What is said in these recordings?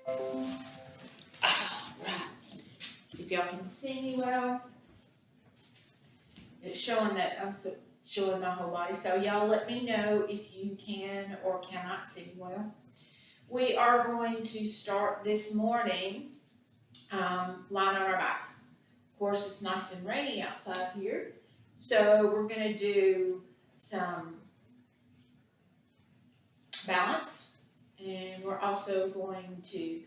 Right. See if y'all can see me well. It's showing that I'm showing my whole body. So y'all let me know if you can or cannot see me well. We are going to start this morning lying on our back. Of course, it's nice and rainy outside here. So we're going to do some balance, and we're also going to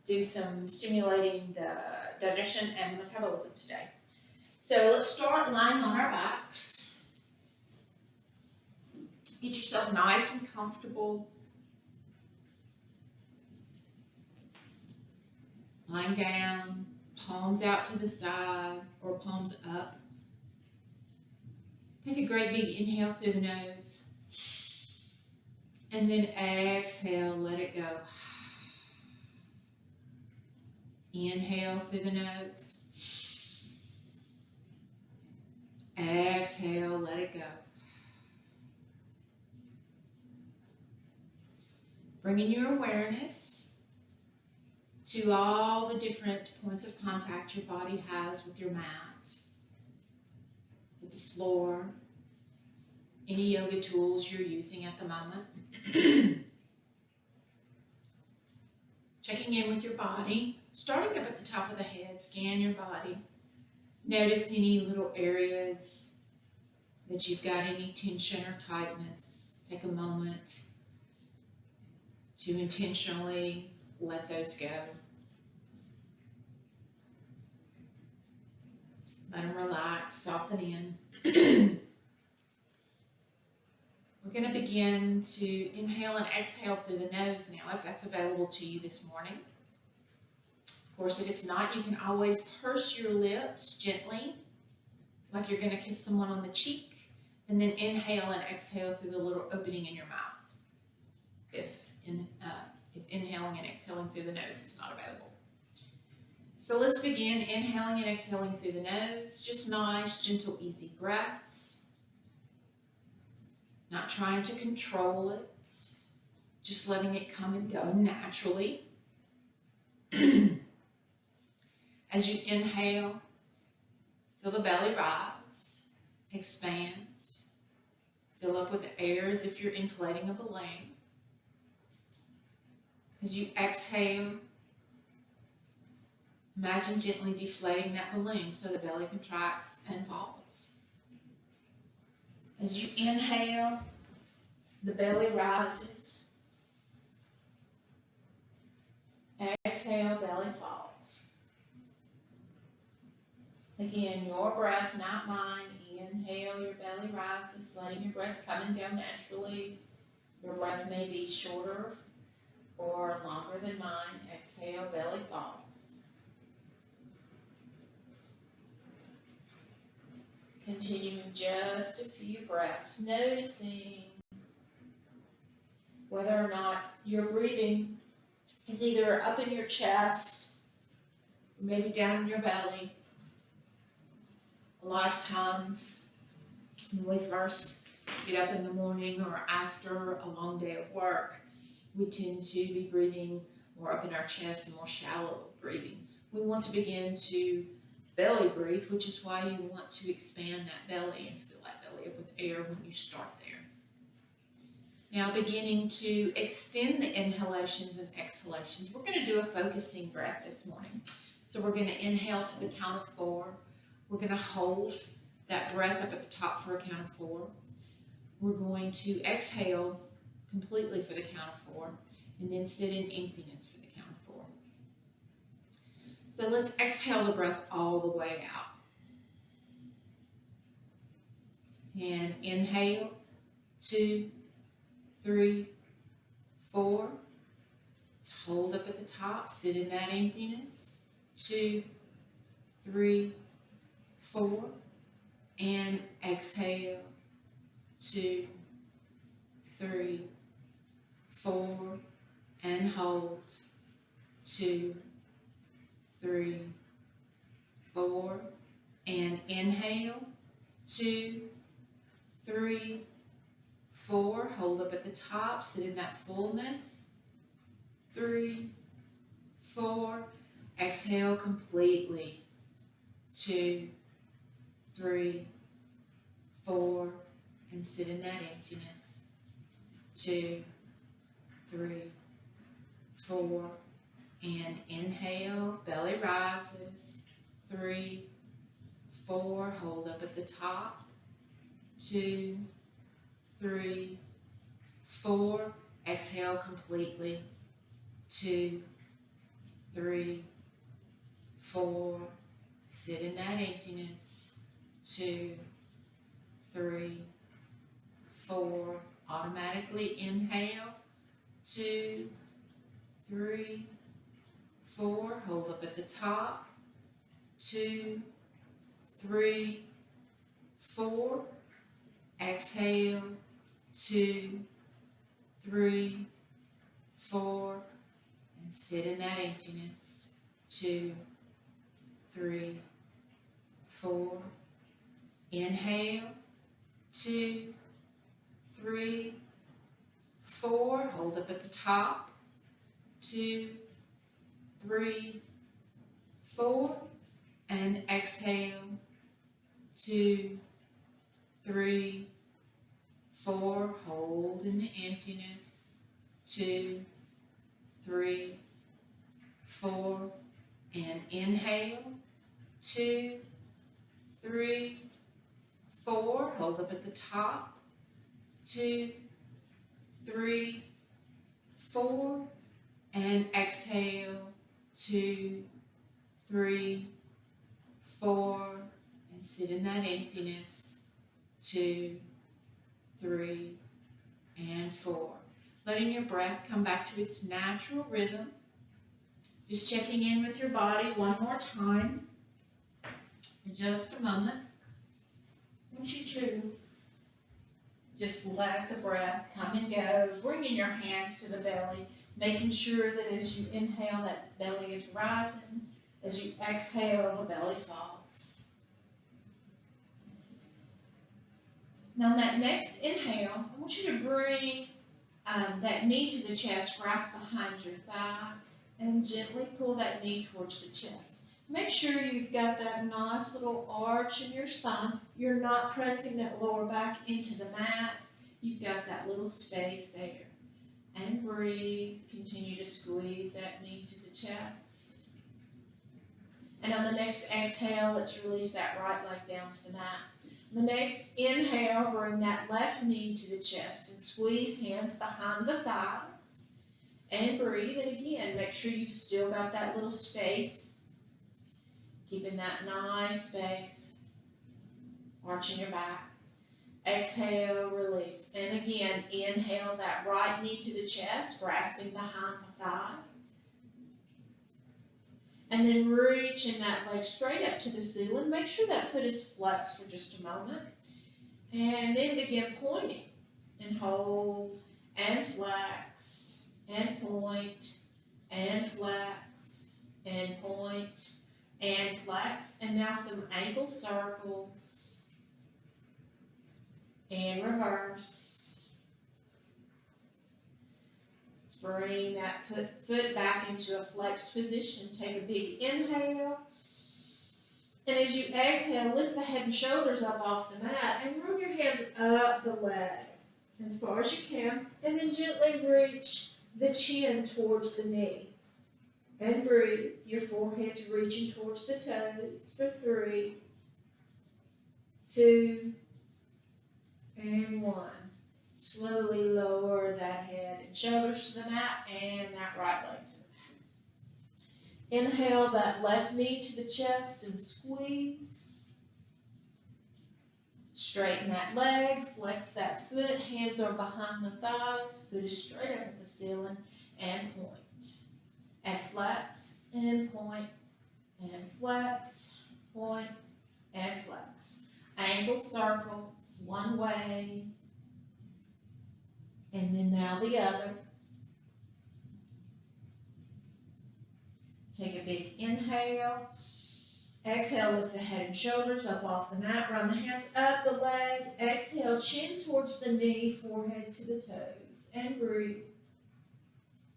do some stimulating the digestion and metabolism today. So let's start lying on our backs. Get yourself nice and comfortable. Lying down, palms out to the side or palms up. Take a great big inhale through the nose. And then exhale, let it go. Inhale through the nose. Exhale, let it go. Bringing your awareness to all the different points of contact your body has with your mat, with the floor, any yoga tools you're using at the moment. Checking in with your body, starting up at the top of the head, scan your body. Notice any little areas that you've got any tension or tightness. Take a moment to intentionally let those go. Let them relax, soften in. We're going to begin to inhale and exhale through the nose now, if that's available to you this morning. Of course, if it's not, you can always purse your lips gently, like you're going to kiss someone on the cheek, and then inhale and exhale through the little opening in your mouth, if inhaling and exhaling through the nose is not available. So let's begin inhaling and exhaling through the nose, just nice, gentle, easy breaths. Not trying to control it, just letting it come and go naturally. As you inhale, feel the belly rise, expand, fill up with air as if you're inflating a balloon. As you exhale, imagine gently deflating that balloon so the belly contracts and falls. As you inhale, the belly rises. Exhale, belly falls. Again, your breath, not mine. Inhale, your belly rises, letting your breath come and go naturally. Your breath may be shorter or longer than mine. Exhale, belly falls. Continuing just a few breaths, noticing whether or not your breathing is either up in your chest, or maybe down in your belly. A lot of times when we first get up in the morning or after a long day of work, we tend to be breathing more up in our chest and more shallow breathing. We want to begin to belly breathe, which is why you want to expand that belly and fill that belly up with air when you start there. Now beginning to extend the inhalations and exhalations. We're going to do a focusing breath this morning. So we're going to inhale to the count of 4. We're going to hold that breath up at the top for a count of 4. We're going to exhale completely for the count of 4, and then sit in emptiness for the count of 4. So let's exhale the breath all the way out. And inhale, 2, 3, 4. Let's hold up at the top, sit in that emptiness. 2, 3, 4. And exhale, 2, 3, 4. And hold, 2, 3, 4, and inhale, 2, 3, 4, hold up at the top, sit in that fullness, 3, 4. Exhale completely. 2, 3, 4. And sit in that emptiness. 2, 3, 4. And inhale, belly rises. 3, 4. Hold up at the top. 2, 3, 4. Exhale completely. 2, 3, 4. Sit in that emptiness. 2, 3, 4. Automatically inhale. 2, 3, 4. Hold up at the top. 2, 3, 4. Exhale. 2, 3, 4. And sit in that emptiness. 2, 3, 4. Inhale. 2, 3, 4. Hold up at the top. 2, 3, 4. And exhale. 2, 3, 4. Hold in the emptiness. 2, 3, 4. And inhale. 2, 3, 4. Hold up at the top. 2, 3, 4. And exhale. 2, 3, 4. And sit in that emptiness. 2, 3, and 4. Letting your breath come back to its natural rhythm. Just checking in with your body one more time. In just a moment. I want you to just let the breath come and go. Bringing your hands to the belly. Making sure that as you inhale, that belly is rising. As you exhale, the belly falls. Now, that next inhale, I want you to bring that knee to the chest, right behind your thigh, and gently pull that knee towards the chest. Make sure you've got that nice little arch in your spine. You're not pressing that lower back into the mat. You've got that little space there. And breathe. Continue to squeeze that knee to the chest. And on the next exhale, let's release that right leg down to the mat. The next inhale, bring that left knee to the chest and squeeze hands behind the thighs. And breathe. And again, make sure you've still got that little space. Keeping that nice space. Arching your back. Exhale, release. And again, inhale that right knee to the chest, grasping behind the thigh. And then reaching that leg straight up to the ceiling. Make sure that foot is flexed for just a moment. And then begin pointing. And hold, and flex, and point, and flex, and point, and flex. And now some ankle circles. And reverse. Let's bring that foot back into a flexed position. Take a big inhale. And as you exhale, lift the head and shoulders up off the mat and roll your hands up the leg as far as you can. And then gently reach the chin towards the knee. And breathe. Your forehead's reaching towards the toes for 3, 2, and 1. Slowly lower that head and shoulders to the mat and that right leg to the mat. Inhale that left knee to the chest and squeeze. Straighten that leg, flex that foot, hands are behind the thighs, foot is straight up at the ceiling, and point. And flex, and point, and flex, point, and flex. Ankle circles, one way, and then now the other. Take a big inhale. Exhale, lift the head and shoulders up off the mat. Run the hands up the leg. Exhale, chin towards the knee, forehead to the toes. And breathe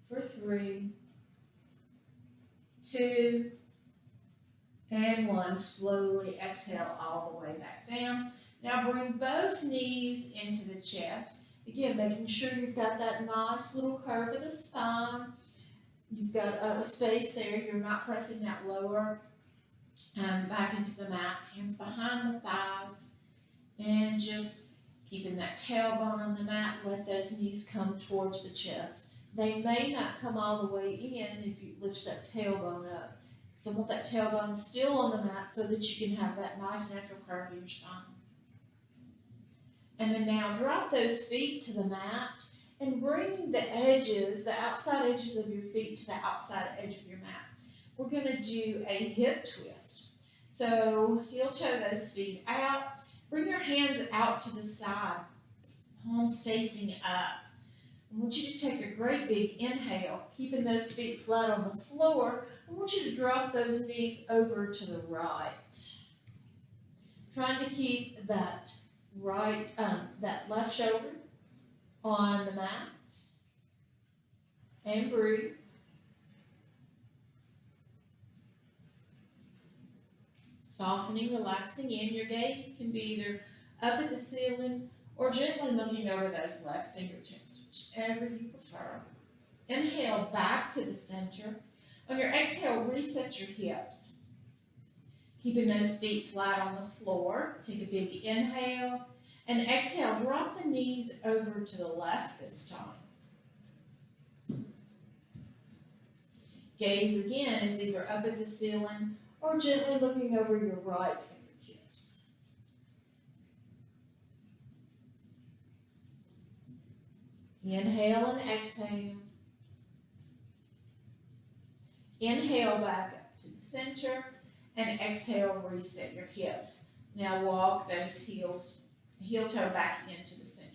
for 3, 2, and 1. Slowly exhale all the way back down. Now bring both knees into the chest. Again, making sure you've got that nice little curve of the spine. You've got a space there. You're not pressing that lower back into the mat. Hands behind the thighs. And just keeping that tailbone on the mat. Let those knees come towards the chest. They may not come all the way in if you lift that tailbone up. So I want that tailbone still on the mat so that you can have that nice natural curve in your spine. And then now drop those feet to the mat and bring the edges, the outside edges of your feet to the outside edge of your mat. We're going to do a hip twist. So heel toe those feet out. Bring your hands out to the side, palms facing up. I want you to take a great big inhale, keeping those feet flat on the floor. I want you to drop those knees over to the right. Trying to keep that that left shoulder on the mat. And breathe. Softening, relaxing in. Your gaze can be either up at the ceiling or gently looking over those left fingertips, whichever you prefer. Inhale back to the center. On your exhale, reset your hips. Keeping those feet flat on the floor. Take a big inhale. And exhale, drop the knees over to the left this time. Gaze again is either up at the ceiling or gently looking over your right fingertips. Inhale and exhale. Inhale back up to the center and exhale, reset your hips. Now walk those heel toe back into the center.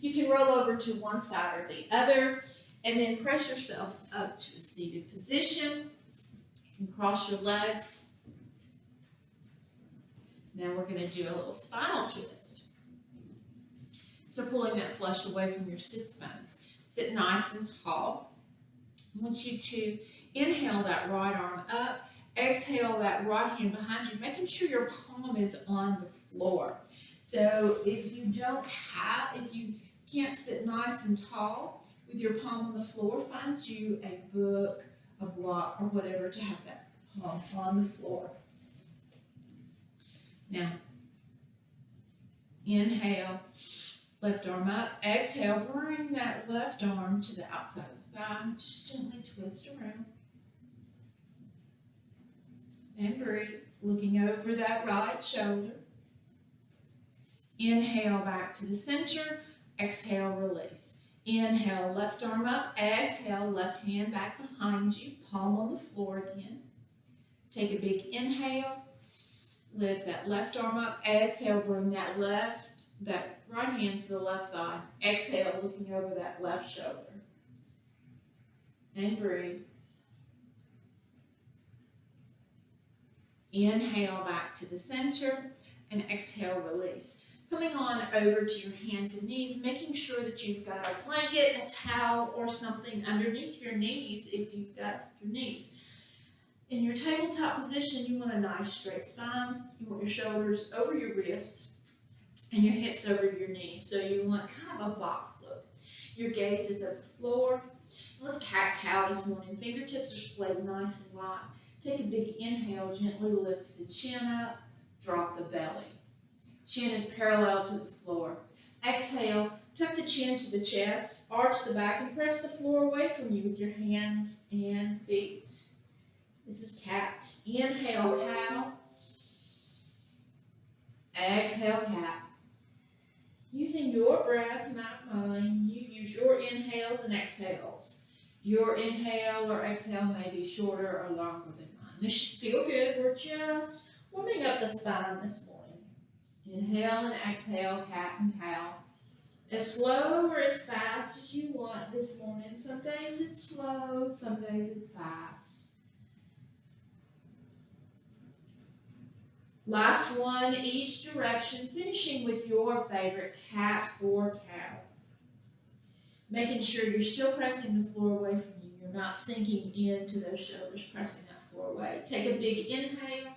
You can roll over to one side or the other and then press yourself up to a seated position. You can cross your legs. Now we're going to do a little spinal twist. So pulling that flesh away from your sits bones. Sit nice and tall. I want you to inhale that right arm up. Exhale that right hand behind you, making sure your palm is on the floor. So if you can't sit nice and tall with your palm on the floor, find you a book, a block, or whatever to have that palm on the floor. Now, inhale, left arm up. Exhale, bring that left arm to the outside of the thigh. Just gently twist around. And breathe, looking over that right shoulder. Inhale back to the center. Exhale, release. Inhale, left arm up. Exhale, left hand back behind you. Palm on the floor again. Take a big inhale. Lift that left arm up. Exhale, bring that right hand to the left thigh. Exhale, looking over that left shoulder. And breathe. Inhale back to the center and exhale, release. Coming on over to your hands and knees, making sure that you've got a blanket, a towel, or something underneath your knees if you've got your knees. In your tabletop position, you want a nice straight spine. You want your shoulders over your wrists and your hips over your knees. So you want kind of a box look. Your gaze is at the floor. Let's cat-cow this morning. Fingertips are splayed nice and wide. Take a big inhale, gently lift the chin up, drop the belly. Chin is parallel to the floor. Exhale, tuck the chin to the chest, arch the back, and press the floor away from you with your hands and feet. This is cat. Inhale, cow. Exhale, cat. Using your breath, not mine, you use your inhales and exhales. Your inhale or exhale may be shorter or longer than mine. This should feel good. We're just warming up the spine this morning. Inhale and exhale, cat and cow. As slow or as fast as you want this morning. Some days it's slow, some days it's fast. Last one, each direction, finishing with your favorite cat or cow. Making sure you're still pressing the floor away from you. You're not sinking into those shoulders, pressing that forward. Take a big inhale.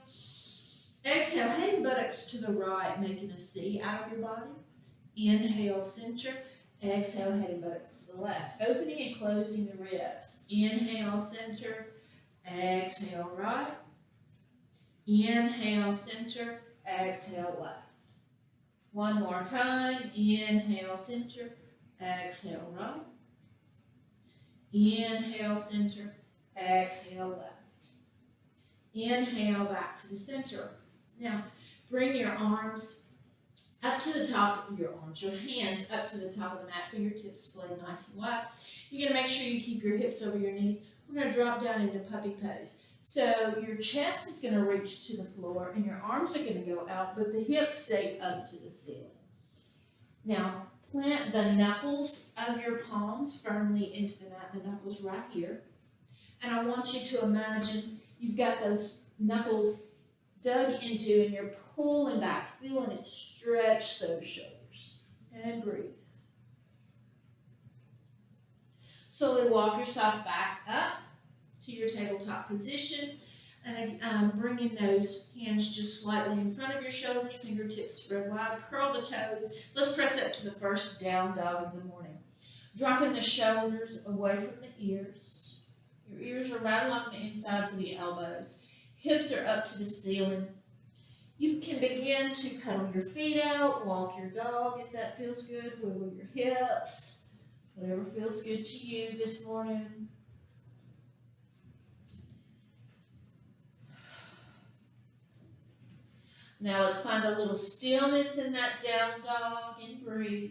Exhale, head and buttocks to the right, making a C out of your body. Inhale, center. Exhale, head and buttocks to the left. Opening and closing the ribs. Inhale, center. Exhale, right. Inhale, center. Exhale, left. One more time. Inhale, center. Exhale, right. Inhale, center. Exhale, left. Inhale, back to the center. Now, bring your arms up to the top of your arms, your hands up to the top of the mat, fingertips splayed nice and wide. You're going to make sure you keep your hips over your knees. We're going to drop down into puppy pose. So your chest is going to reach to the floor and your arms are going to go out, but the hips stay up to the ceiling. Now, plant the knuckles of your palms firmly into the mat, the knuckles right here. And I want you to imagine you've got those knuckles dug into and you're pulling back, feeling it stretch those shoulders. And breathe. Slowly walk yourself back up to your tabletop position. And bringing those hands just slightly in front of your shoulders, fingertips spread wide, curl the toes. Let's press up to the first down dog of the morning. Dropping the shoulders away from the ears. Your ears are right along the insides of the elbows. Hips are up to the ceiling. You can begin to pedal your feet out, walk your dog if that feels good, wiggle your hips, whatever feels good to you this morning. Now let's find a little stillness in that down dog and breathe.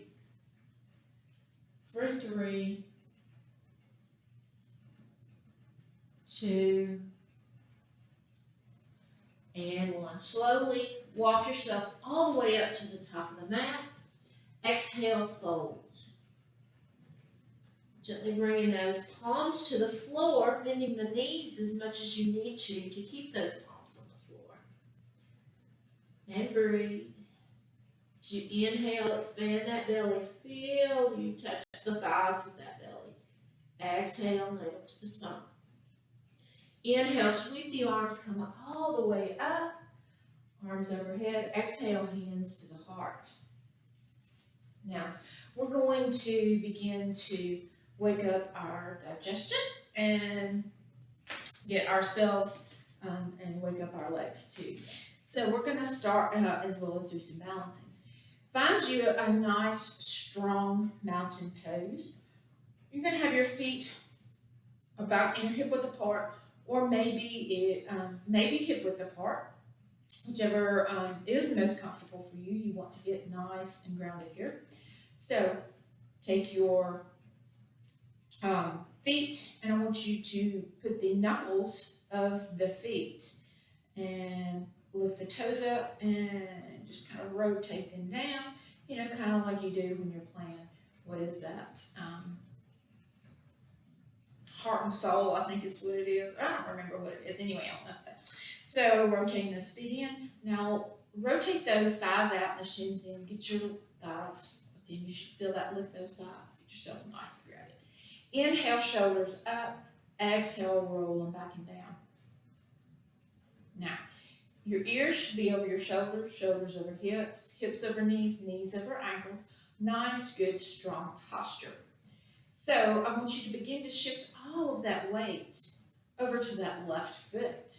For 3, 2, and 1. Slowly walk yourself all the way up to the top of the mat. Exhale, fold. Gently bringing those palms to the floor, bending the knees as much as you need to keep those palms on the floor. And breathe. As you inhale, expand that belly. Feel you touch the thighs with that belly. Exhale, navel to the spine. Inhale, sweep the arms, come up all the way up. Arms overhead. Exhale, hands to the heart. Now, we're going to begin to wake up our digestion and get ourselves and wake up our legs too. So we're going to start as well as do some balancing. Find you a nice, strong mountain pose. You're going to have your feet about in hip width apart, or maybe hip width apart, whichever is most comfortable for you. You want to get nice and grounded here. So take your feet, and I want you to put the knuckles of the feet and lift the toes up and just kind of rotate them down, kind of like you do when you're playing, what is that? Heart and soul, I think is what it is. I don't remember what it is. Anyway, I don't know that. So rotating those feet in. Now rotate those thighs out and the shins in. Get your thighs. Then you should feel that lift those thighs. Get yourself nice and grounded. Inhale, shoulders up. Exhale, roll them back and down. Now, your ears should be over your shoulders, shoulders over hips, hips over knees, knees over ankles. Nice, good, strong posture. So I want you to begin to shift all of that weight over to that left foot.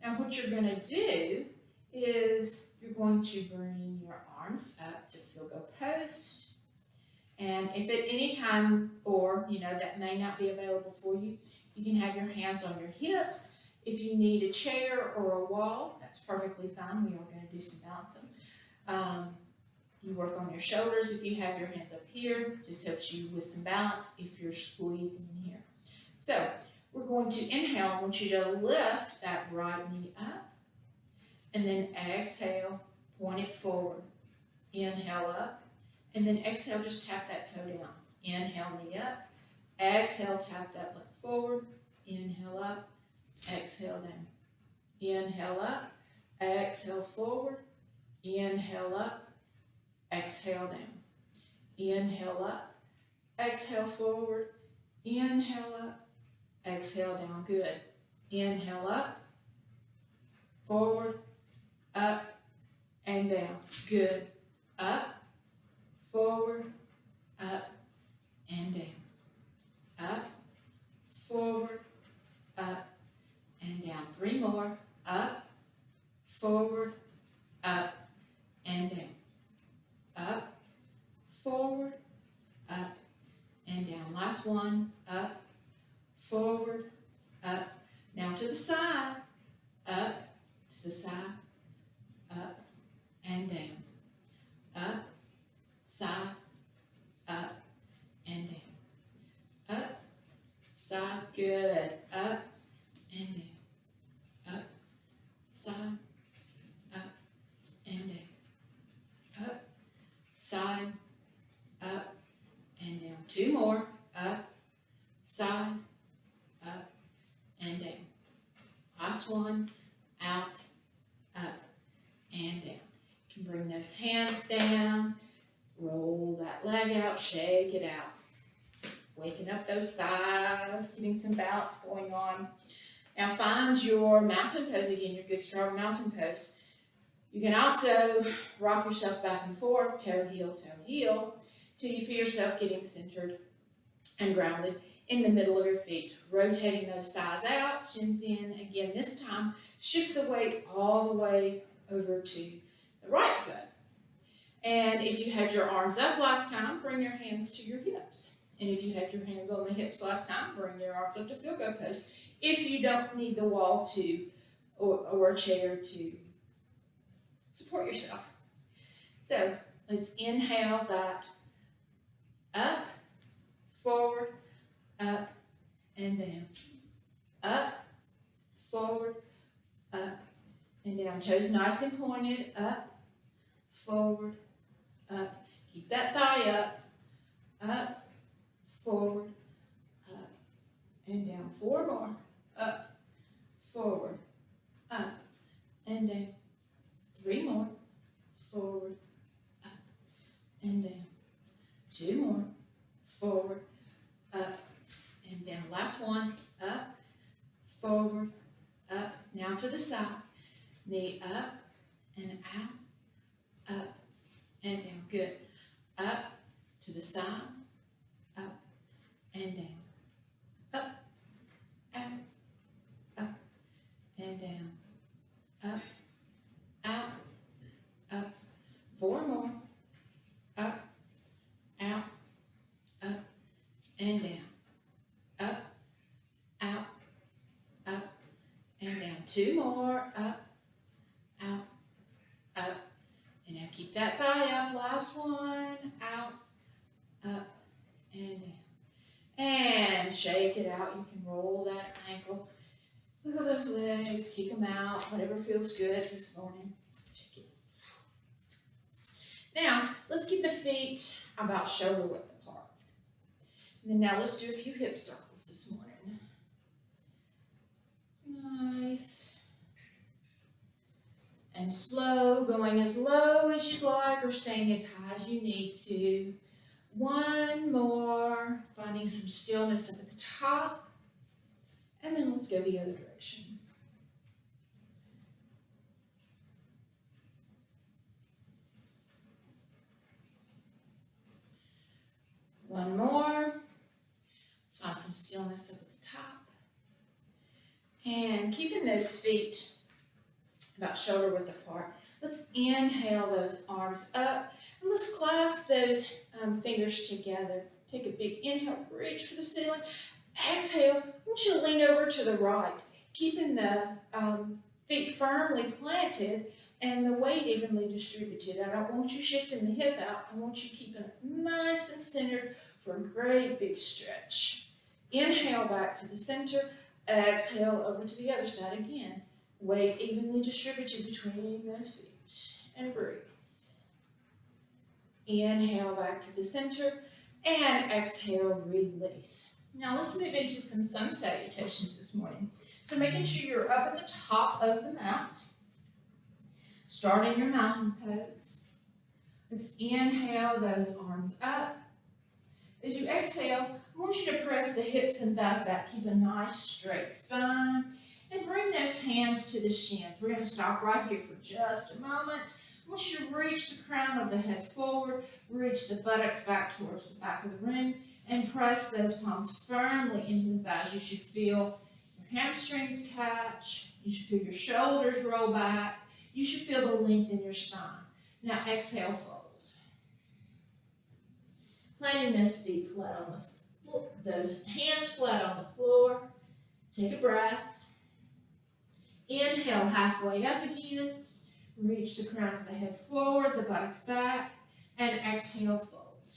Now what you're going to do is you're going to bring your arms up to fill-go post. And if at any time, or that may not be available for you, you can have your hands on your hips. If you need a chair or a wall, that's perfectly fine. We are going to do some balancing. You work on your shoulders. If you have your hands up here, just helps you with some balance if you're squeezing in here. So we're going to inhale. I want you to lift that right knee up. And then exhale, point it forward. Inhale up. And then exhale, just tap that toe down. Inhale, knee up. Exhale, tap that leg forward. Inhale up. Exhale down. Inhale up. Exhale forward. Inhale up. Exhale down. Inhale up. Exhale forward. Inhale up. Exhale down. Good. Inhale up, forward, up, and down. Good. Up, forward, up, and down. Up, forward, up, and down. 3 more. Up, forward, up, and down. Up, forward, up, and down. Last one. Up, forward, up. Now to the side. Up, to the side, up, and down. Up, side, up, and down. Up, side, good. Up, and down. Up, side, up, and down. Up, side, up, and down. 2 more. Up, side, up, and down. Last one. Out, up, and down. You can bring those hands down. Roll that leg out. Shake it out. Waking up those thighs. Getting some balance going on. Now find your mountain pose again, your good strong mountain pose. You can also rock yourself back and forth, toe heel, till you feel yourself getting centered and grounded in the middle of your feet. Rotating those thighs out, shins in. Again, this time, shift the weight all the way over to the right foot. And if you had your arms up last time, bring your hands to your hips. And if you had your hands on the hips last time, bring your arms up to field-goal pose. If you don't need the wall or a chair to support yourself. So let's inhale that up, forward, up, and down. Up, forward, up, and down. Toes nice and pointed. Up, forward, up. Keep that thigh up. Up, forward, up, and down. 4 more. Up, forward, up, and down. 3 more. Forward, up, and down. 2 more. Forward, up, and down. Last one. Up, forward, up. Now to the side. Knee up and out, up and down. Good. Up to the side, up and down. Up, out, up and down. Up, out, up. 4 more. Up, out, up and down. Up, out, up and down. 2 more. Up, out, up, and now keep that thigh up. Last one. Out, up, and down. And shake it out. You can roll that ankle. Wiggle those legs. Kick them out. Whatever feels good this morning. Shake it. Now, let's keep the feet about shoulder width apart. And then now let's do a few hip circles this morning. Nice. And slow, going as low as you'd like or staying as high as you need to. 1 more, finding some stillness up at the top. And then let's go the other direction. One more. Let's find some stillness up at the top. And keeping those feet about shoulder width apart. Let's inhale those arms up and let's clasp those fingers together. Take a big inhale, reach for the ceiling. Exhale, I want you to lean over to the right, keeping the feet firmly planted and the weight evenly distributed. I don't want you shifting the hip out. I want you keeping it nice and centered for a great big stretch. Inhale back to the center. Exhale over to the other side again. Weight evenly distributed between those feet. And breathe. Inhale back to the center. And exhale, release. Now let's move into some sun salutations this morning. So making sure you're up at the top of the mat. Starting your mountain pose. Let's inhale those arms up. As you exhale, I want you to press the hips and thighs back. Keep a nice straight spine. And bring those hands to the shins. We're going to stop right here for just a moment. I want you to reach the crown of the head forward, reach the buttocks back towards the back of the room, and press those palms firmly into the thighs. You should feel your hamstrings catch. You should feel your shoulders roll back. You should feel the length in your spine. Now exhale, fold. Planting those feet flat on the floor, those hands flat on the floor. Take a breath. Inhale, halfway up again. Reach the crown of the head forward, the buttocks back, and exhale, fold.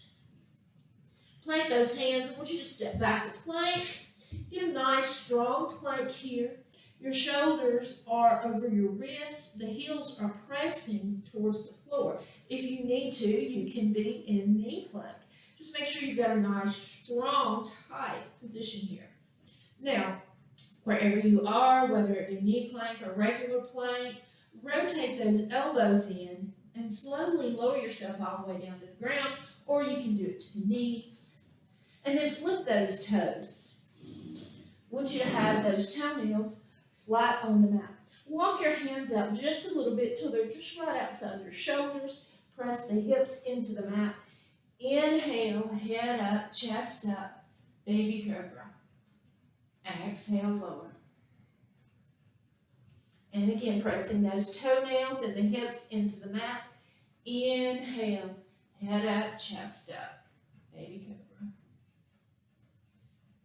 Plank those hands. I want you to step back to plank. Get a nice, strong plank here. Your shoulders are over your wrists. The heels are pressing towards the floor. If you need to, you can be in knee plank. Just make sure you've got a nice, strong, tight position here. Now, wherever you are, whether it be knee plank or regular plank, rotate those elbows in and slowly lower yourself all the way down to the ground, or you can do it to the knees. And then flip those toes. I want you to have those toenails flat on the mat. Walk your hands out just a little bit till they're just right outside your shoulders. Press the hips into the mat. Inhale, head up, chest up, baby cobra. Exhale, lower. And again, pressing those toenails and the hips into the mat. Inhale, head up, chest up, baby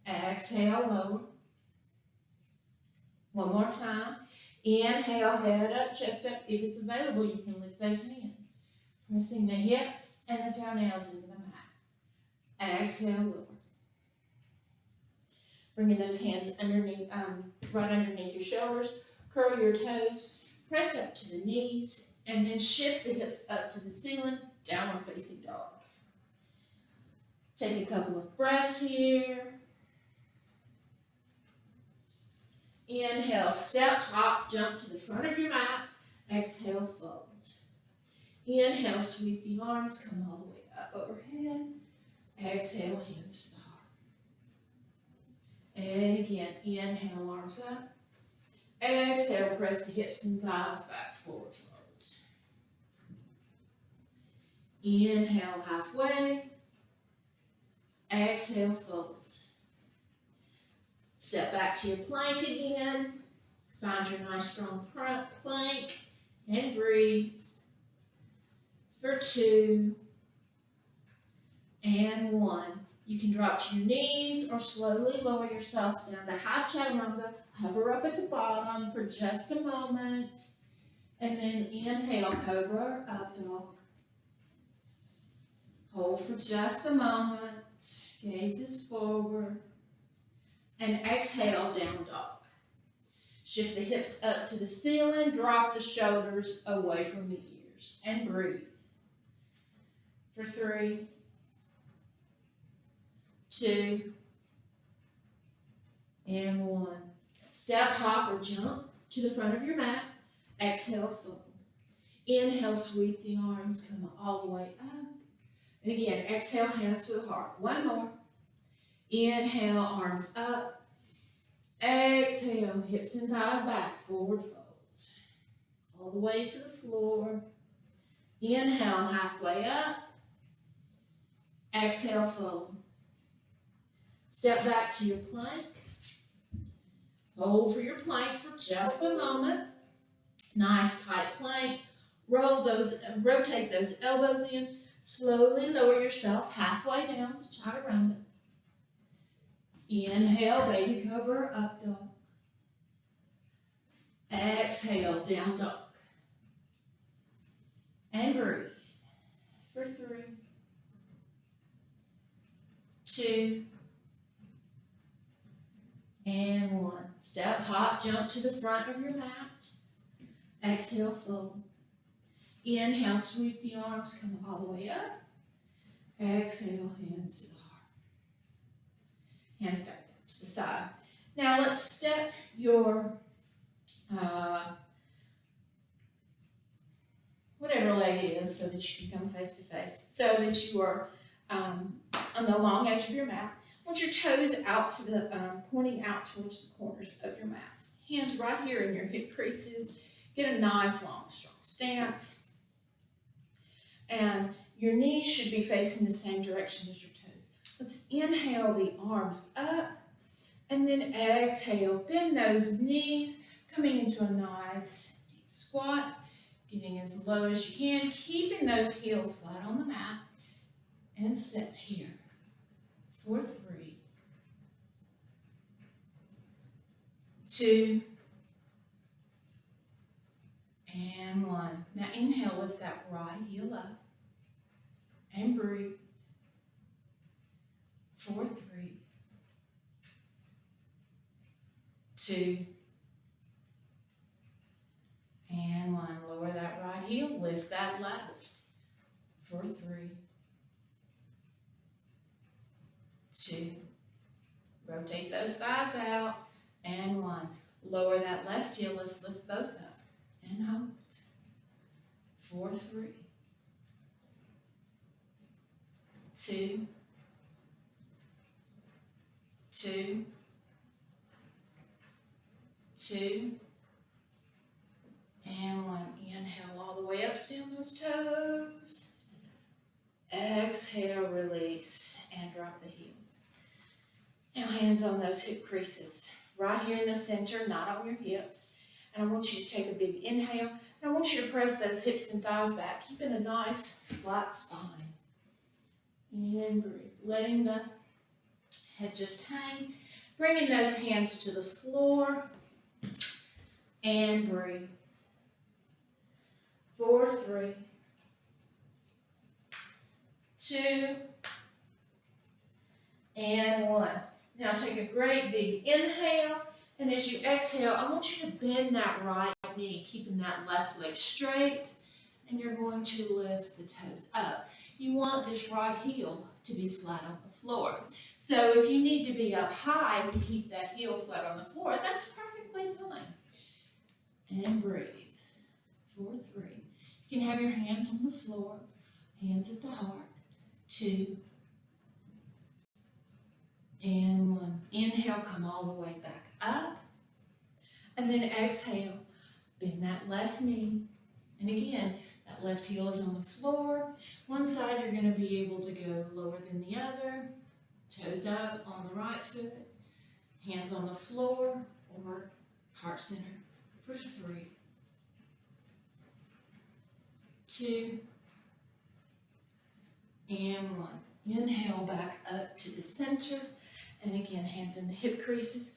cobra. Exhale, lower. One more time. Inhale, head up, chest up. If it's available, you can lift those hands. Pressing the hips and the toenails into the mat. Exhale, lower. Bringing those hands underneath, right underneath your shoulders. Curl your toes. Press up to the knees. And then shift the hips up to the ceiling. Downward facing dog. Take a couple of breaths here. Inhale, step, hop, jump to the front of your mat. Exhale, fold. Inhale, sweep the arms, come all the way up overhead. Exhale, hands to the heart. And again, inhale, arms up. Exhale, press the hips and thighs back, forward fold. Inhale, halfway. Exhale, fold. Step back to your plank again. Find your nice strong plank and breathe. For 2 and 1. You can drop to your knees or slowly lower yourself down to half chaturanga. Hover up at the bottom for just a moment. And then inhale, cobra, up dog. Hold for just a moment. Gazes forward. And exhale, down dog. Shift the hips up to the ceiling. Drop the shoulders away from the ears. And breathe. For 3, 2, and 1. Step, hop, or jump to the front of your mat. Exhale, fold. Inhale, sweep the arms, come all the way up. And again, exhale, hands to the heart. 1 more. Inhale, arms up. Exhale, hips and thighs back, forward fold. All the way to the floor. Inhale, halfway up. Exhale, fold. Step back to your plank. Hold for your plank for just a moment. Nice tight plank. Rotate those elbows in. Slowly lower yourself halfway down to chaturanga. Inhale, baby cobra, up dog. Exhale, down dog. And breathe. For 3, 2, and 1. Step, hop, jump to the front of your mat. Exhale, fold. Inhale, sweep the arms, come all the way up. Exhale, hands to the heart. Hands back down to the side. Now let's step your whatever leg it is so that you can come face to face, so that you are on the long edge of your mat. I want your toes out to the pointing out towards the corners of your mat. Hands right here in your hip creases. Get a nice, long, strong stance. And your knees should be facing the same direction as your toes. Let's inhale the arms up, and then exhale. Bend those knees, coming into a nice deep squat, getting as low as you can, keeping those heels flat on the mat, and sit here for 3, 2, and 1. Now inhale, lift that right heel up, and breathe for 3, 2, and 1. Lower that right heel, lift that left for 3, 2. Rotate those thighs out, and 1. Lower that left heel, let's lift both up, and hold for 3, 2, 2, 2, and 1. Inhale all the way up, stay on those toes. Exhale, release, and drop the heels. Now hands on those hip creases, right here in the center, not on your hips. And I want you to take a big inhale, and I want you to press those hips and thighs back, keeping a nice flat spine. And breathe, letting the head just hang. Bringing those hands to the floor, and breathe. For 3, 2, and 1. Now take a great big inhale, and as you exhale, I want you to bend that right knee, keeping that left leg straight, and you're going to lift the toes up. You want this right heel to be flat on the floor. So if you need to be up high to keep that heel flat on the floor, that's perfectly fine. And breathe for 3. You can have your hands on the floor, hands at the heart. 2, and 1. Inhale, come all the way back up. And then exhale, bend that left knee. And again, that left heel is on the floor. One side you're going to be able to go lower than the other. Toes up on the right foot. Hands on the floor or heart center for 3, 2, and 1. Inhale back up to the center. And again, hands in the hip creases.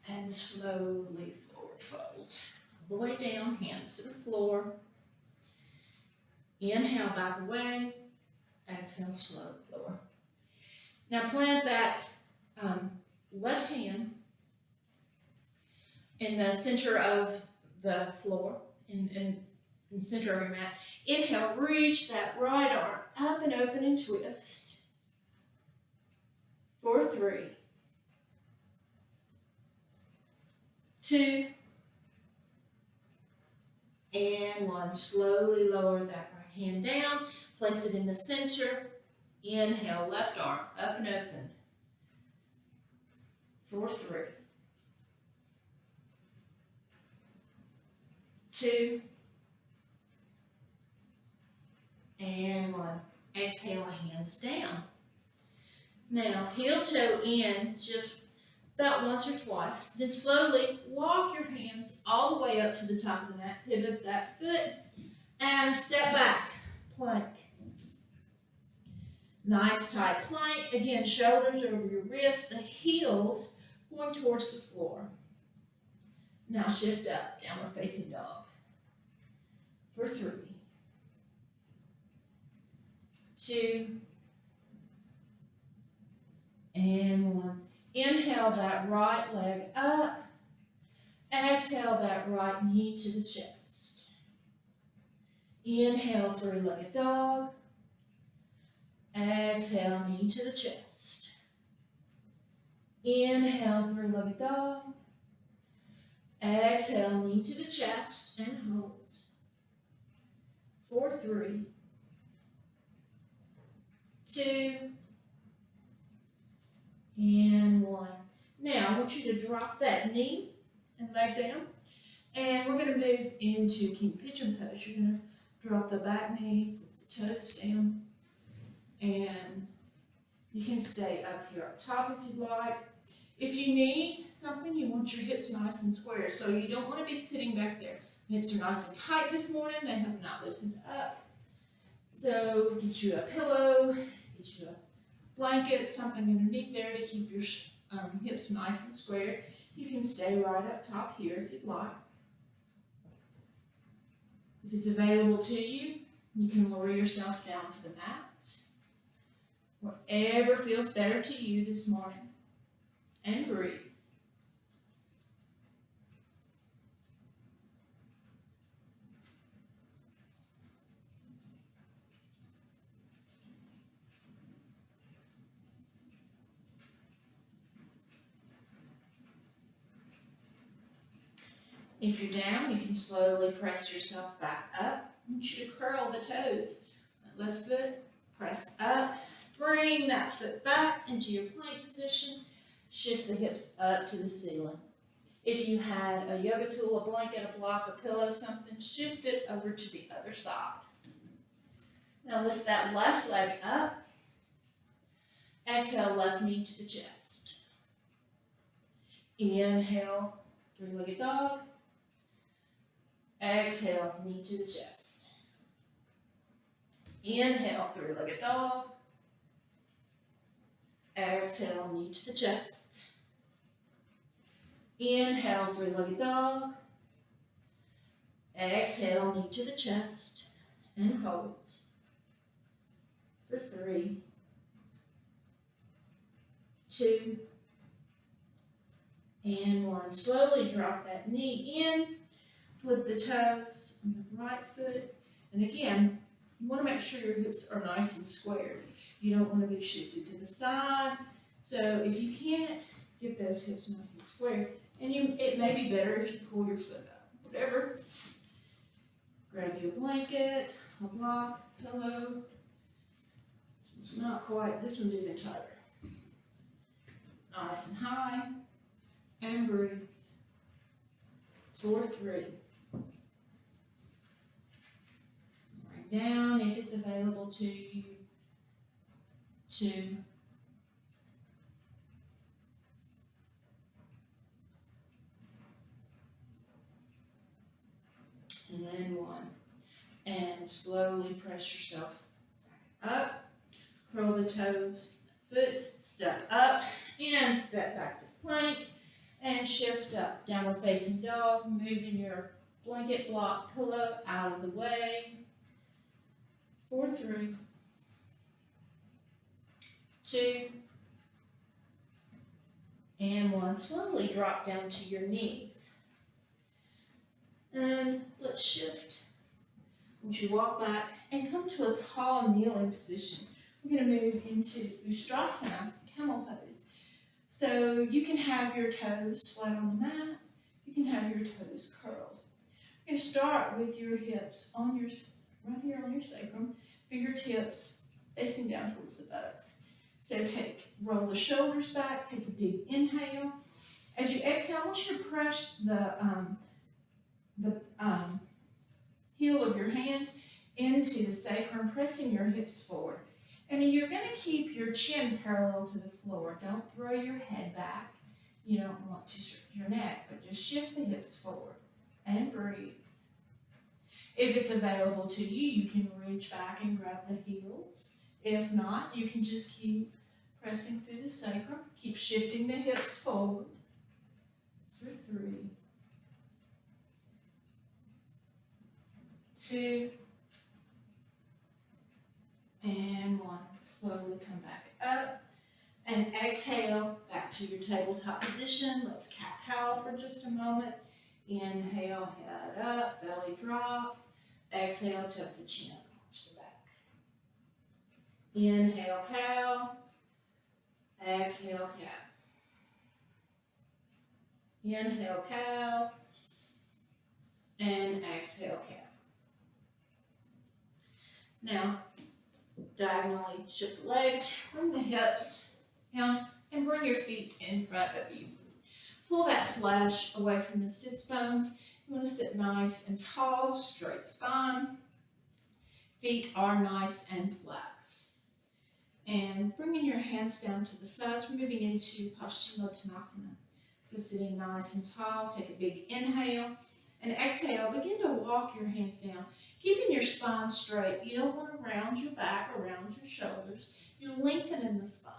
And slowly forward fold. All the way down, hands to the floor. Inhale, back away. Exhale, slow lower. Now plant that left hand in the center of the floor, in the center of your mat. Inhale, reach that right arm up and open and twist. For 3, 2, and 1. Slowly lower that right hand down. Place it in the center. Inhale, left arm up and open. For 3, 2, and 1. Exhale, hands down. Now, heel toe in just about once or twice. Then slowly walk your hands all the way up to the top of the mat. Pivot that foot and step back. Plank. Nice tight plank. Again, shoulders over your wrists, the heels going towards the floor. Now shift up, downward facing dog. For 3, 2, and 1. Inhale that right leg up. Exhale that right knee to the chest. Inhale, 3-legged dog. Exhale, knee to the chest. Inhale, 3-legged dog. Exhale, knee to the chest and hold. For 3, 2, and 1. Now, I want you to drop that knee and leg down. And we're going to move into King Pigeon pose. You're going to drop the back knee, flip the toes down, and you can stay up here up top if you'd like. If you need something, you want your hips nice and square, so you don't want to be sitting back there. Hips are nice and tight this morning. They have not loosened up. So get you a pillow, get you a blanket, something underneath there to keep your hips nice and square. You can stay right up top here if you'd like. If it's available to you, you can lower yourself down to the mat. Whatever feels better to you this morning. And breathe. If you're down, you can slowly press yourself back up. I want you to curl the toes. That left foot, press up. Bring that foot back into your plank position. Shift the hips up to the ceiling. If you had a yoga tool, a blanket, a block, a pillow, something, shift it over to the other side. Now lift that left leg up. Exhale, left knee to the chest. Inhale, three-legged dog. Exhale, knee to the chest. Inhale, three-legged dog. Exhale, knee to the chest. Inhale, three-legged dog. Exhale, knee to the chest. And hold. For 3, 2, and 1. Slowly drop that knee in. Flip the toes on the right foot. And again, you want to make sure your hips are nice and squared. You don't want to be shifted to the side. So if you can't get those hips nice and square, and it may be better if you pull your foot up. Whatever. Grab you a blanket, a block, pillow. This one's not quite, this one's even tighter. Nice and high. And breathe. 4, 3. Bring down if it's available to you. 2. And 1. And slowly press yourself back up. Curl the toes, foot, step up, and step back to plank. And shift up, downward facing dog, moving your blanket, block, pillow out of the way. 4, 3, 2, and 1. Slowly drop down to your knees. And let's shift. Once you walk back and come to a tall kneeling position, we're going to move into Ustrasana, camel pose. So you can have your toes flat on the mat. You can have your toes curled. You're going to start with your hips on your, right here on your sacrum, fingertips facing down towards the buttocks. So roll the shoulders back, take a big inhale. As you exhale, I want you to press the heel of your hand into the sacrum, pressing your hips forward. And you're going to keep your chin parallel to the floor. Don't throw your head back. You don't want to shift your neck, but just shift the hips forward and breathe. If it's available to you, you can reach back and grab the heels. If not, you can just keep pressing through the sacrum. Keep shifting the hips forward for 3, 2, and 1. Slowly come back up and exhale back to your tabletop position. Let's cat-cow for just a moment. Inhale, head up, belly drops. Exhale, tuck the chin, arch the back. Inhale, cow. Exhale, cat. Inhale, cow. And exhale, cat. Now, diagonally shift the legs, bring the hips down, and bring your feet in front of you. Pull that flesh away from the sits bones. You want to sit nice and tall, straight spine. Feet are nice and flexed. And bringing your hands down to the sides, we're moving into Paschimottanasana. So sitting nice and tall, take a big inhale. And exhale, begin to walk your hands down, keeping your spine straight. You don't want to round your back, around your shoulders. You're lengthening the spine.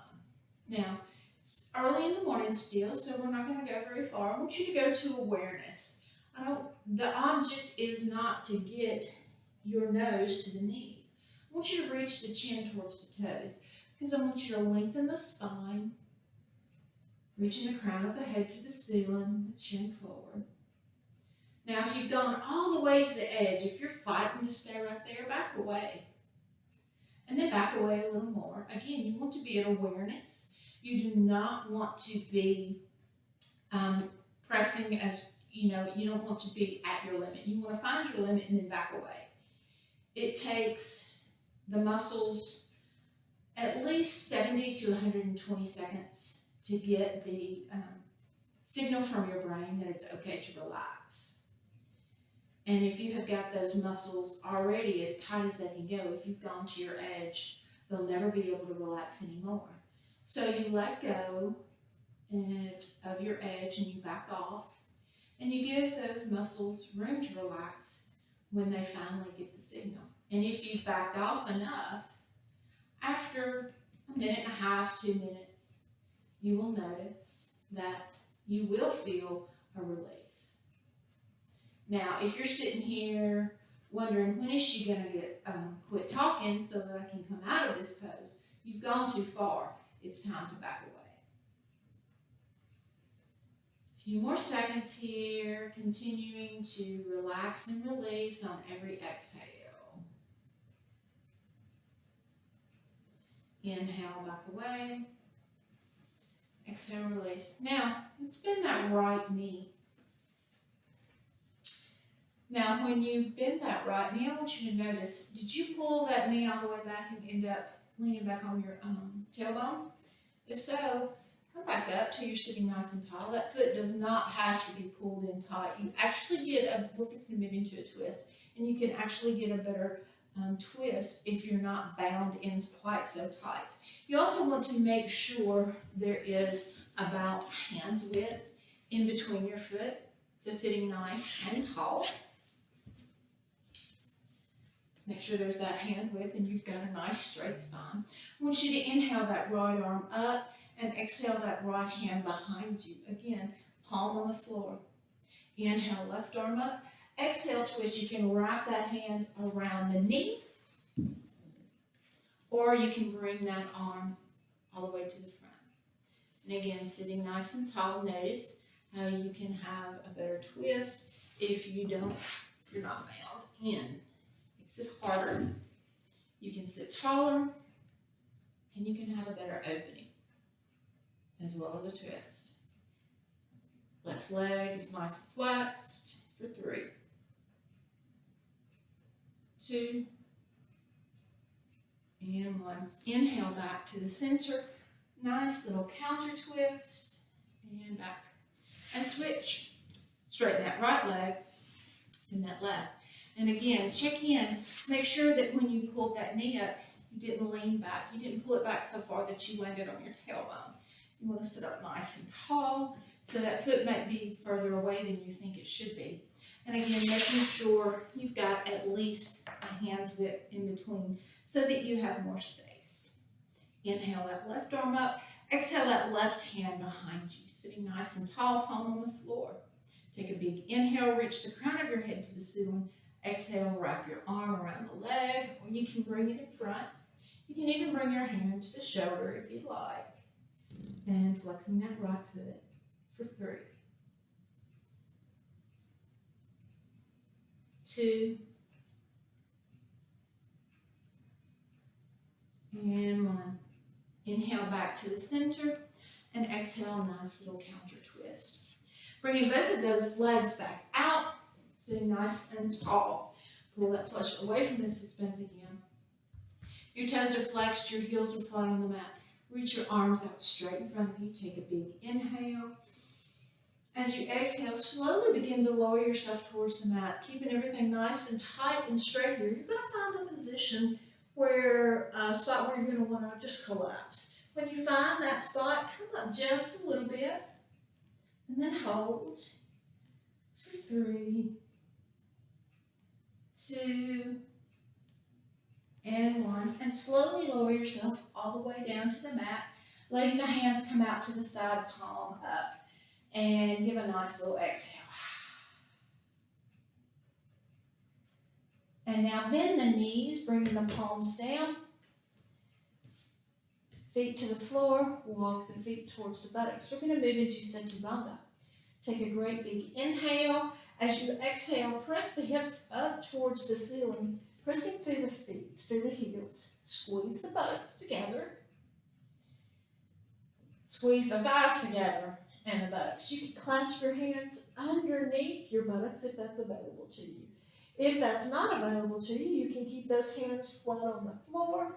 Now, it's early in the morning still, so we're not going to go very far. I want you to go to awareness. The object is not to get your nose to the knees. I want you to reach the chin towards the toes, because I want you to lengthen the spine, reaching the crown of the head to the ceiling, the chin forward. Now, if you've gone all the way to the edge, if you're fighting to stay right there, back away. And then back away a little more. Again, you want to be at awareness. You do not want to be pressing as, you don't want to be at your limit. You want to find your limit and then back away. It takes the muscles at least 70 to 120 seconds to get the signal from your brain that it's okay to relax. And if you have got those muscles already as tight as they can go, if you've gone to your edge, they'll never be able to relax anymore. So you let go of your edge and you back off, and you give those muscles room to relax when they finally get the signal. And if you've backed off enough, after a minute and a half, 2 minutes, you will notice that you will feel a release. Now, if you're sitting here wondering, when is she going to get quit talking so that I can come out of this pose, you've gone too far. It's time to back away. A few more seconds here, continuing to relax and release on every exhale. Inhale, back away. Exhale, release. Now, let's bend that right knee. Now, when you bend that right knee, I want you to notice, did you pull that knee all the way back and end up leaning back on your tailbone? If so, come back up till you're sitting nice and tall. That foot does not have to be pulled in tight. You actually get we're fixing to move into a twist, and you can actually get a better twist if you're not bound in quite so tight. You also want to make sure there is about hands width in between your foot. So sitting nice and tall. Make sure there's that hand width and you've got a nice straight spine. I want you to inhale that right arm up and exhale that right hand behind you. Again, palm on the floor. Inhale, left arm up. Exhale, twist. You can wrap that hand around the knee, or you can bring that arm all the way to the front. And again, sitting nice and tall, notice how you can have a better twist if you're not bound in. Makes it harder. You can sit taller, and you can have a better opening, as well as a twist. Left leg is nice and flexed for 3, 2, and 1. Inhale back to the center. Nice little counter twist, and back. And switch. Straighten that right leg and that left. And again, check in. Make sure that when you pulled that knee up, you didn't lean back. You didn't pull it back so far that you landed on your tailbone. You want to sit up nice and tall, so that foot might be further away than you think it should be. And again, making sure you've got at least a hand's width in between so that you have more space. Inhale that left arm up. Exhale that left hand behind you. Sitting nice and tall, palm on the floor. Take a big inhale, reach the crown of your head to the ceiling. Exhale, wrap your arm around the leg, or you can bring it in front. You can even bring your hand to the shoulder if you'd like. And flexing that right foot for 3, 2, and 1. Inhale back to the center, and exhale, nice little counter twist. Bringing both of those legs back out, sitting nice and tall. Pull that flesh away from the sits bones again. Your toes are flexed, your heels are flat on the mat. Reach your arms out straight in front of you. Take a big inhale. As you exhale, slowly begin to lower yourself towards the mat, keeping everything nice and tight and straight here. You're going to find a position where, a spot where you're going to want to just collapse. When you find that spot, come up just a little bit, and then hold for 3, 2, and 1. And slowly lower yourself all the way down to the mat, letting the hands come out to the side, palm up. And give a nice little exhale. And now bend the knees, bringing the palms down. Feet to the floor, walk the feet towards the buttocks. We're going to move into Setu Bandha. Take a great big inhale. As you exhale, press the hips up towards the ceiling, pressing through the feet, through the heels. Squeeze the buttocks together. Squeeze the thighs together. And the buttocks. You can clasp your hands underneath your buttocks if that's available to you. If that's not available to you, you can keep those hands flat on the floor.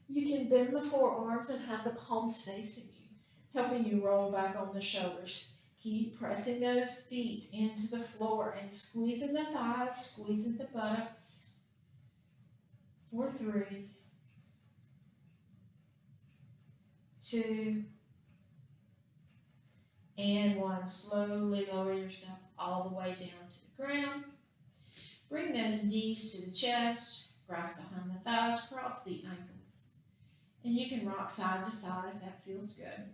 You can bend the forearms and have the palms facing you, helping you roll back on the shoulders. Keep pressing those feet into the floor and squeezing the thighs, squeezing the buttocks. For 3, 2, and 1. Slowly lower yourself all the way down to the ground. Bring those knees to the chest, grasp behind the thighs, cross the ankles. And you can rock side to side if that feels good.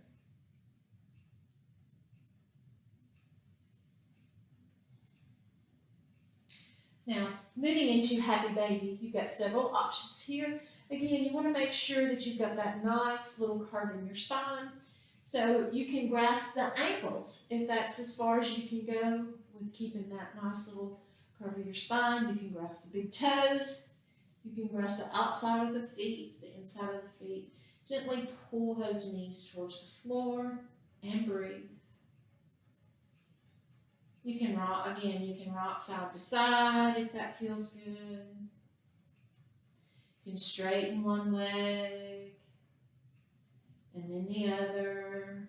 Now, moving into Happy Baby, you've got several options here. Again, you want to make sure that you've got that nice little curve in your spine. So you can grasp the ankles if that's as far as you can go with keeping that nice little curve of your spine. You can grasp the big toes. You can grasp the outside of the feet, the inside of the feet. Gently pull those knees towards the floor and breathe. You can rock, again, you can rock side to side if that feels good. You can straighten one leg and then the other.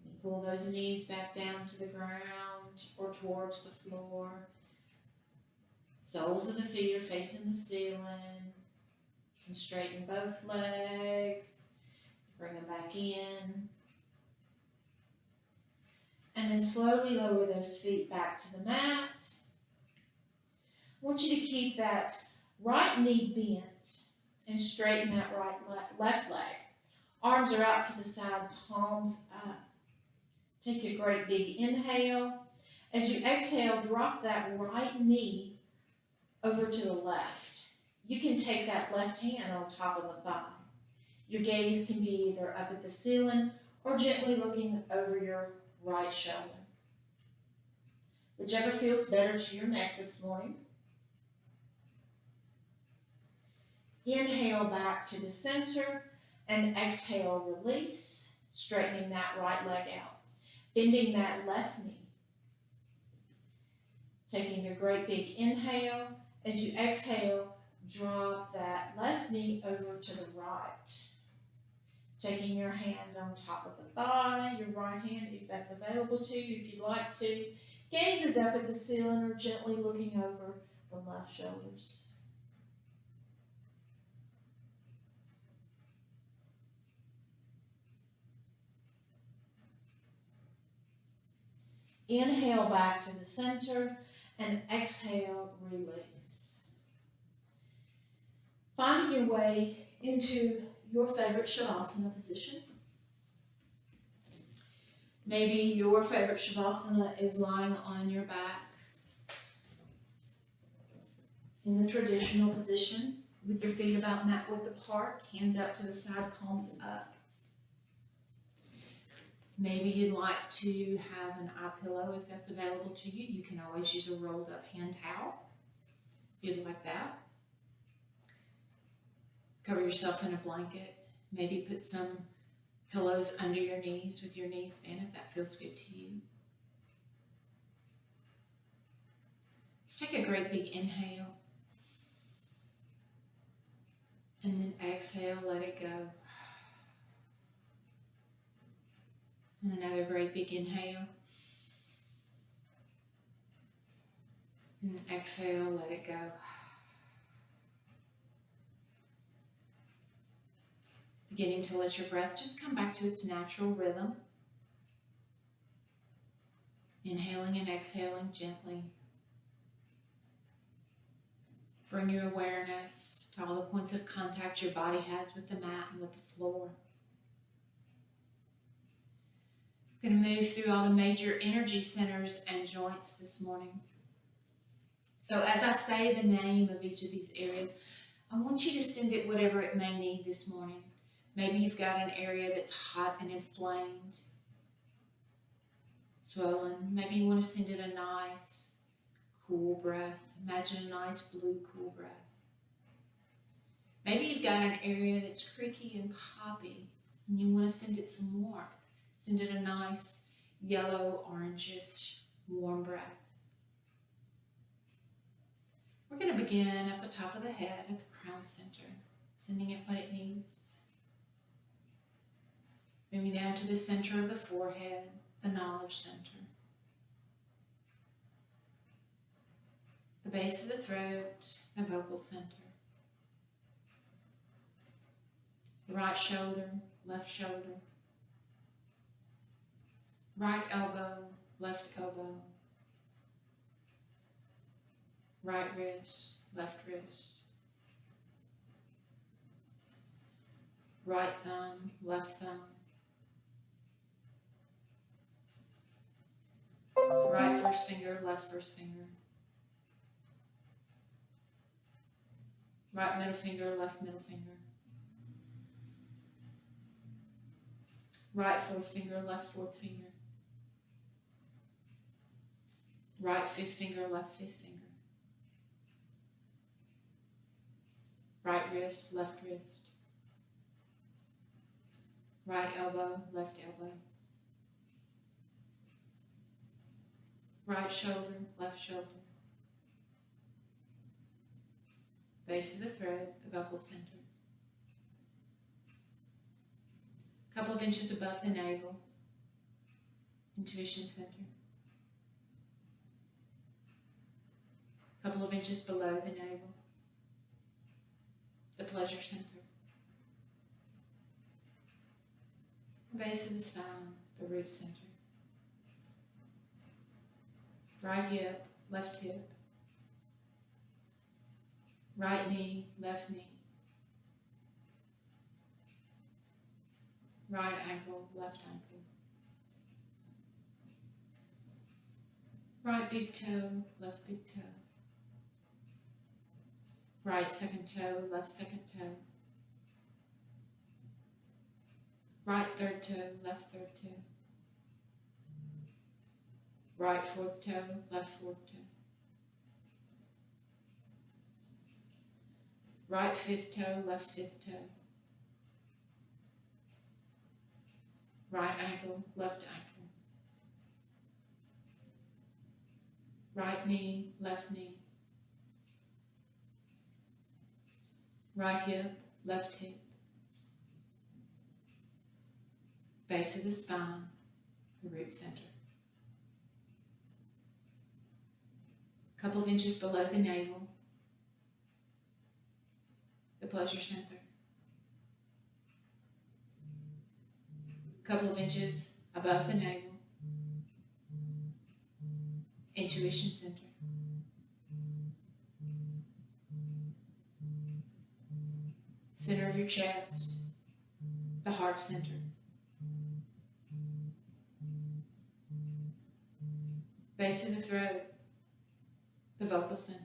And pull those knees back down to the ground or towards the floor. Soles of the feet are facing the ceiling. You can straighten both legs. Bring them back in. And then slowly lower those feet back to the mat. I want you to keep that right knee bent and straighten that left leg. Arms are out to the side, palms up. Take a great big inhale. As you exhale, drop that right knee over to the left. You can take that left hand on top of the thigh. Your gaze can be either up at the ceiling or gently looking over your right shoulder. Whichever feels better to your neck this morning. Inhale back to the center and exhale, release, straightening that right leg out. Bending that left knee. Taking a great big inhale. As you exhale, drop that left knee over to the right. Taking your hand on top of the thigh, your right hand, if that's available to you, if you'd like to. Gaze is up at the ceiling or gently looking over the left shoulders. Inhale back to the center and exhale, release. Finding your way into your favorite Shavasana position. Maybe your favorite Shavasana is lying on your back in the traditional position with your feet about mat width apart, hands out to the side, palms up. Maybe you'd like to have an eye pillow if that's available to you. You can always use a rolled up hand towel if you'd like that. Cover yourself in a blanket. Maybe put some pillows under your knees with your knees bent if that feels good to you. Just take a great big inhale. And then exhale, let it go. And another great big inhale. And exhale, let it go. Beginning to let your breath just come back to its natural rhythm. Inhaling and exhaling gently. Bring your awareness to all the points of contact your body has with the mat and with the floor. I'm going to move through all the major energy centers and joints this morning. So as I say the name of each of these areas, I want you to send it whatever it may need this morning. Maybe you've got an area that's hot and inflamed, swollen. Maybe you want to send it a nice, cool breath. Imagine a nice blue, cool breath. Maybe you've got an area that's creaky and poppy, and you want to send it some warmth. Send it a nice, yellow, orangish, warm breath. We're going to begin at the top of the head, at the crown center, sending it what it needs. Moving down to the center of the forehead, the knowledge center. The base of the throat, the vocal center. The right shoulder, left shoulder. Right elbow, left elbow. Right wrist, left wrist. Right thumb, left thumb. Right first finger, left first finger. Right middle finger, left middle finger. Right fourth finger, left fourth finger. Right fifth finger, left fifth finger. Right wrist, left wrist. Right elbow, left elbow. Right shoulder, left shoulder. Base of the throat, the vocal center. A couple of inches above the navel, intuition center. A couple of inches below the navel, the pleasure center. The base of the spine, the root center. Right hip, left hip. Right knee, left knee. Right ankle, left ankle. Right big toe, left big toe. Right second toe, left second toe. Right third toe, left third toe. Right fourth toe, left fourth toe. Right fifth toe, left fifth toe. Right ankle, left ankle. Right knee, left knee. Right hip, left hip. Base of the spine, the root center. A couple of inches below the navel, the pleasure center. A couple of inches above the navel, intuition center. Center of your chest, the heart center. Base of the throat, the vocal center.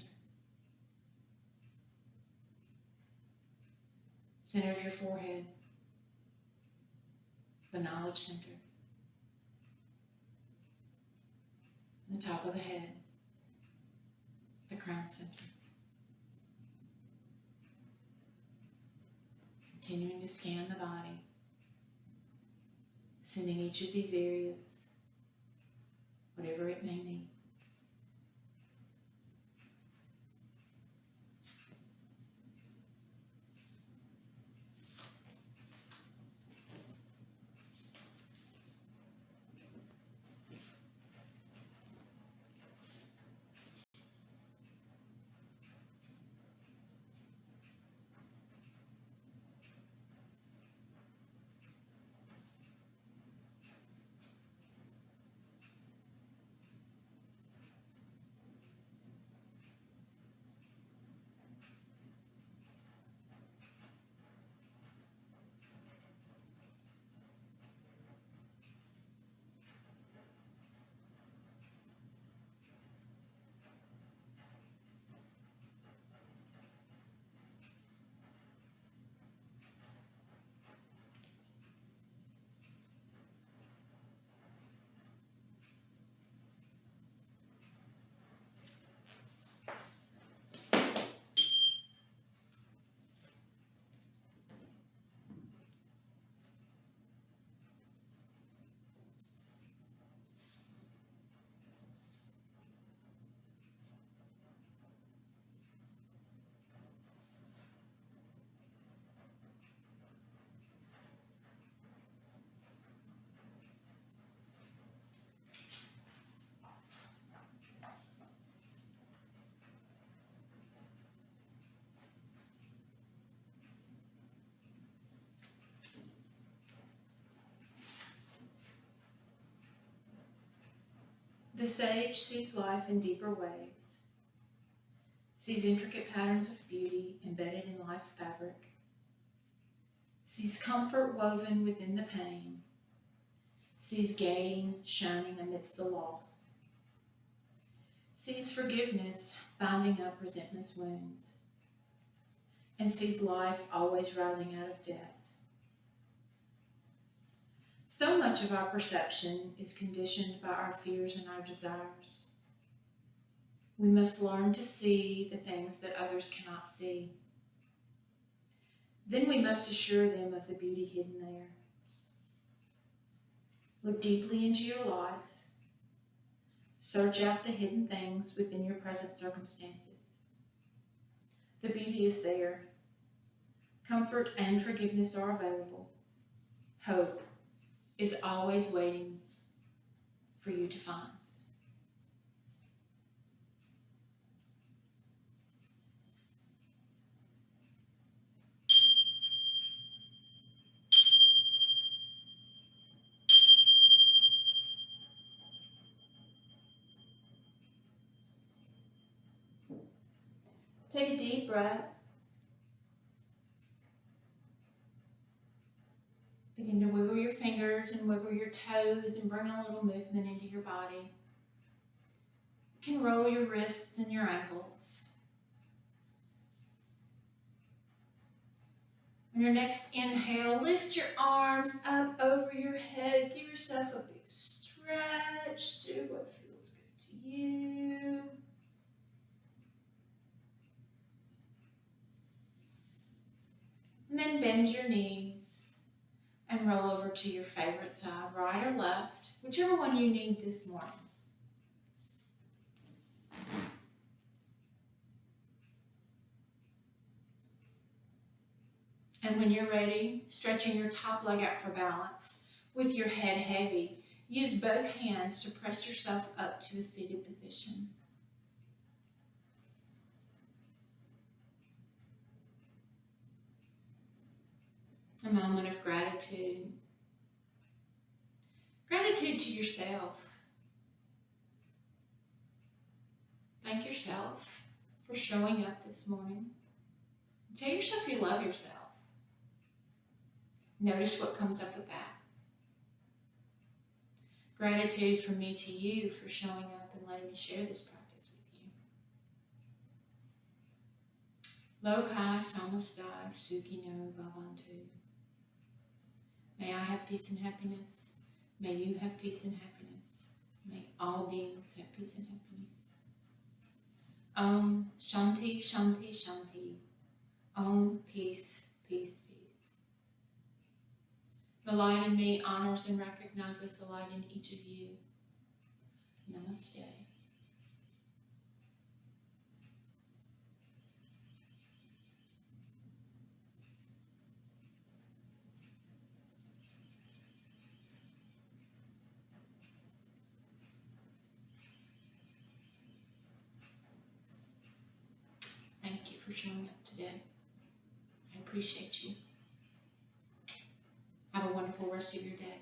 Center of your forehead, the knowledge center. The top of the head, the crown center. Continuing to scan the body, sending each of these areas whatever it may need. The sage sees life in deeper ways, sees intricate patterns of beauty embedded in life's fabric, sees comfort woven within the pain, sees gain shining amidst the loss, sees forgiveness binding up resentment's wounds, and sees life always rising out of death. So much of our perception is conditioned by our fears and our desires. We must learn to see the things that others cannot see. Then we must assure them of the beauty hidden there. Look deeply into your life. Search out the hidden things within your present circumstances. The beauty is there. Comfort and forgiveness are available. Hope is always waiting for you to find. Take a deep breath. Begin to wiggle your fingers and wiggle your toes and bring a little movement into your body. You can roll your wrists and your ankles. On your next inhale, lift your arms up over your head. Give yourself a big stretch. Do what feels good to you. And then bend your knees and roll over to your favorite side, right or left, whichever one you need this morning. And when you're ready, stretching your top leg out for balance with your head heavy, use both hands to press yourself up to a seated position. A moment of gratitude. Gratitude to yourself. Thank yourself for showing up this morning. Tell yourself you love yourself. Notice what comes up with that. Gratitude from me to you for showing up and letting me share this practice with you. Lokai Samastai Sukhino Bhavantu. May I have peace and happiness. May you have peace and happiness. May all beings have peace and happiness. Om Shanti Shanti Shanti. Om Peace, Peace, Peace. The light in me honors and recognizes the light in each of you. Namaste. Thank you for showing up today. I appreciate you. Have a wonderful rest of your day.